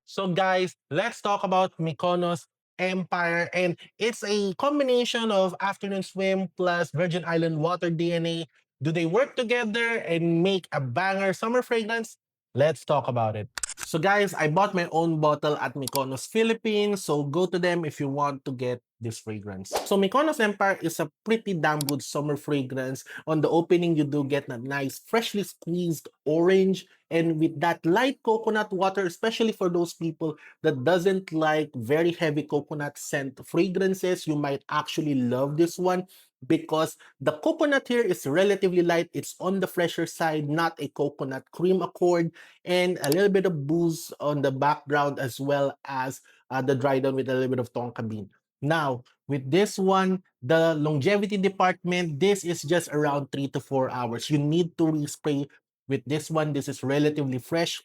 So, guys, let's talk about Mykonos Empire. And it's a combination of Afternoon Swim plus Virgin Island Water DNA. Do they work together and make a banger summer fragrance? Let's talk about it. So, guys, I bought my own bottle at Mykonos, Philippines. So, go to them if you want to get this fragrance. So, Mykonos Empire is a pretty damn good summer fragrance. On the opening, you do get a nice, freshly squeezed orange and with that light coconut water, especially for those people that doesn't like very heavy coconut scent fragrances, you might actually love this one because the coconut here is relatively light. It's on the fresher side, not a coconut cream accord, and a little bit of booze on the background as well as the dry down with a little bit of tonka bean. Now, with this one, the longevity department, this is just around 3 to 4 hours. You need to respray with this one. This is relatively fresh.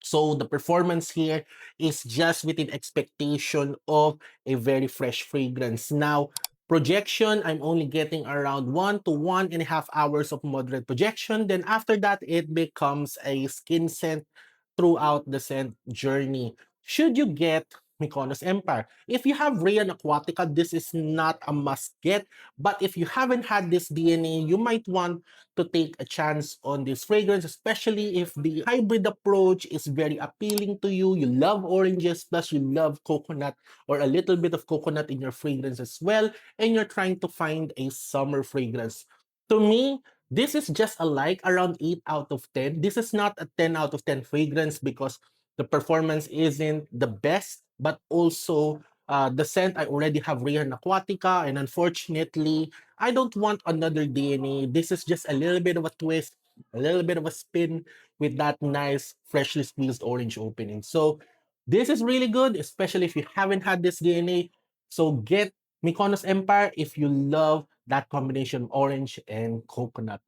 So the performance here is just within expectation of a very fresh fragrance. Now, projection, I'm only getting around 1 to 1.5 hours of moderate projection. Then after that, it becomes a skin scent throughout the scent journey. Should you get Mykonos Empire? If you have Rayon Aquatica, this is not a must get. But if you haven't had this DNA, you might want to take a chance on this fragrance, especially if the hybrid approach is very appealing to you. You love oranges, plus you love coconut or a little bit of coconut in your fragrance as well, and you're trying to find a summer fragrance. To me, this is just a like around 8 out of 10. This is not a 10 out of 10 fragrance because the performance isn't the best, but also the scent, I already have Rayon Aquatica, and unfortunately, I don't want another DNA. This is just a little bit of a twist, a little bit of a spin with that nice, freshly squeezed orange opening. So, this is really good, especially if you haven't had this DNA. So, get Mykonos Empire if you love that combination of orange and coconut.